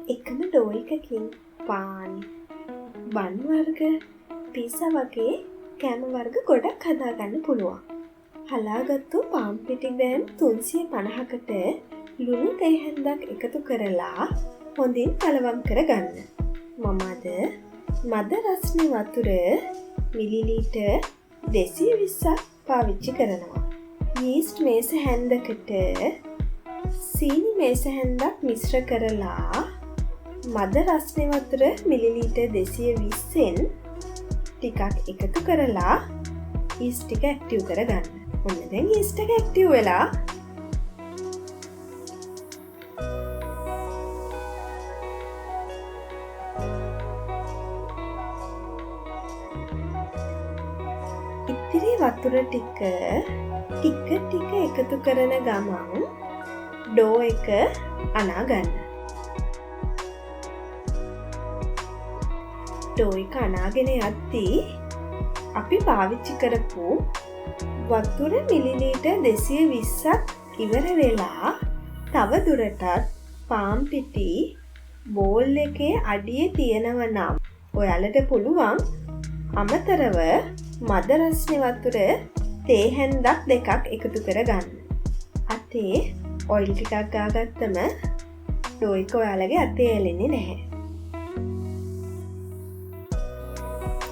එකම ඩෝ එකකින් පාන්, බන් වර්ග, පීසා වගේ කෑම වර්ග ගොඩක් හදාගන්න පුළුවන්. හලාගත්තු පාන් පිටි ග්‍රෑම් 350කට ලුණු තේ හැන්දක් එකතු කරලා හොඳින් කලවම් කරගන්න. මම අද මද රස්නේ වතුර මිලිලීටර් 220ක් පාවිච්චි කරනවා. යීස්ට් මේස හැන්දකට සීනි මේස හැන්දක් මිශ්‍ර කරලා මද රස්නේ වතුර මිලිලීටර් 220න් ටිකක් එකතු කරලා යීස්ට් ටික ඇක්ටිව් කරගන්න. ඔන්න දැන් යීස්ට් එක ඇක්ටිව් වෙලා ඉතිරි වතුර ටික එකතු කරන ගමන් ඩෝ එක අනා ගන්න. ඩෝ එක අනාගෙන යද්දී අපි පාවිච්චි කරපු වතුර මිලිලීටර් 220ක් ඉවර වෙලා තව දුරටත් පාන් පිටි බෝල් එකේ අඩියේ තියෙනව නම් ඔයාලට පුළුවන් අමතරව මද රස්නේ වතුර තේ හැන්දක් දෙකක් එකතු කරගන්න. අතේ ඔයිල් ටිකක් ගාගත්තම ඩෝ එක ඔයාලගේ අතේ ඇලෙන්නේ නැහැ.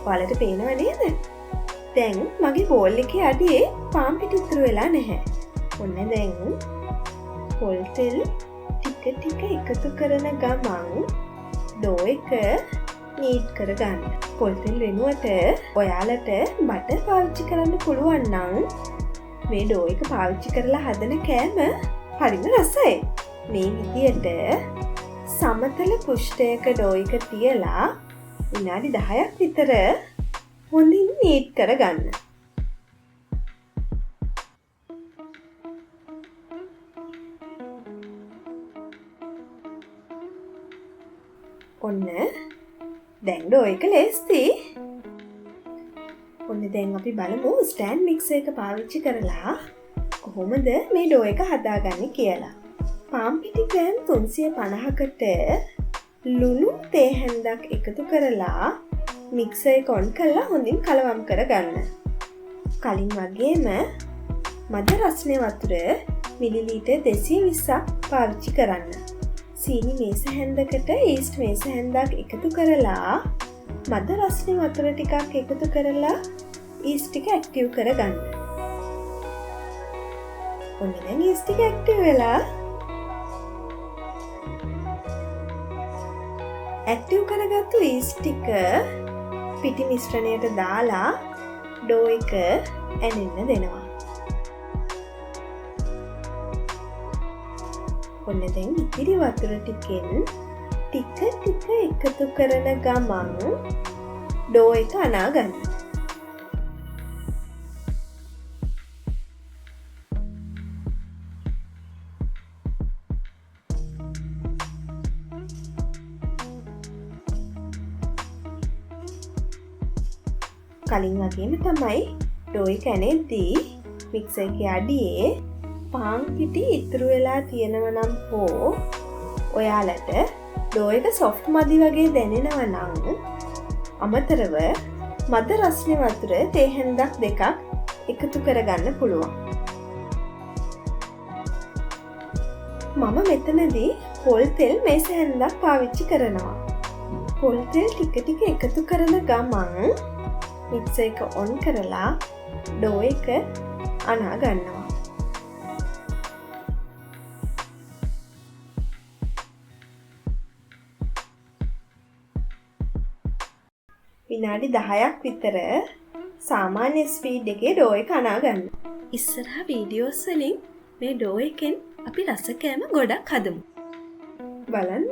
ඔයාලට පේනව නේද? දැන් මගේ බෝල් එකේ අඩියේ පාන් පිටි ඉතුරු වෙලා නැහැ. ඔන්න දැන් පොල් තෙල් ටික එකතු කරන ගමන් ඩෝ එක නීට් කරගන්න. පොල් තෙල් වෙනුවට ඔයාලට බටර් පාවිච්චි කරන්න පුළුවන් නම් මේ ඩෝ එක පාවිච්චි කරලා හදන කෑම හරිම රසයි. මේ විදියට සමතල පෘෂ්ඨයක ඩෝ එක තියලා විනාඩි 10ක් විතර හොඳින් නීට් කරගන්න. ඔන්න දැන් ඩෝ එක ලේස්ති. ඔන්න දැන් අපි බලමු ස්ටෑන්ඩ් මික්සර් එක පාවිච්චි කරලා කොහොමද මේ ඩෝ එක හදාගන්නේ කියලා. පාන් පිටි ග්‍රෑම් 350කට ලුණු තේ හැන්දක් එකතු කරලා මික්සර් එක ඔන් කරලා හොඳින් කලවම් කරගන්න. කලින් වගේම මද රස්නේ වතුර මිලිලීටර් 220ක් පාවිච්චි කරන්න. සීනි මේස හැන්දකට යීස්ට් මේස හැන්දක් එකතු කරලා මද රස්නේ වතුර ටිකක් එකතු කරලා යීස්ට් ටික ඇක්ටිව් කරගන්න. ඔන්න දැන් යීස්ට් ටික ඇක්ටිව් වෙලා ඇක්ටිව් කරගත්තු යීස්ට් ටික පිටි මිශ්‍රණයට දාලා ඩෝ එක ඇනෙන්න දෙනවා. ඔන්න දැන් ඉතිරි වතුර ටිකෙන් ටික එකතු කරන ගමන් ඩෝ එක අනා ගන්න. කලින් වගේම තමයි ඩෝ එක ඇනෙද්දී මික්සර් එකේ අඩියේ පාන් පිටි ඉතුරු වෙලා තියෙනව නම් හෝ ඔයාලට ඩෝ එක සොෆ්ට් මදි වගේ දැනෙනව නම් අමතරව මද රස්නේ වතුර තේ හැන්දක් දෙකක් එකතු කරගන්න පුළුවන්. මම මෙතනදී පොල් තෙල් මේස හැන්දක් පාවිච්චි කරනවා. පොල් තෙල් ටික එකතු කරන ගමන් මික්සර් එක ඔන් කරලා ඩෝ එක අනා ගන්නවා. විනාඩි 10ක් විතර සාමාන්‍ය ස්පීඩ් එකේ ඩෝ එක අනා ගන්න. ඉස්සරහා වීඩියෝස් වලින් මේ ඩෝ එකෙන් අපි රස කෑම ගොඩක් හදමු. බලන්න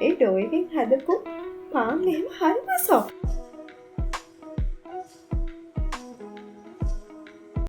ඒ ඩෝ එකෙන් හදපු පාන් එහෙම හරිම සොෆ්ට්.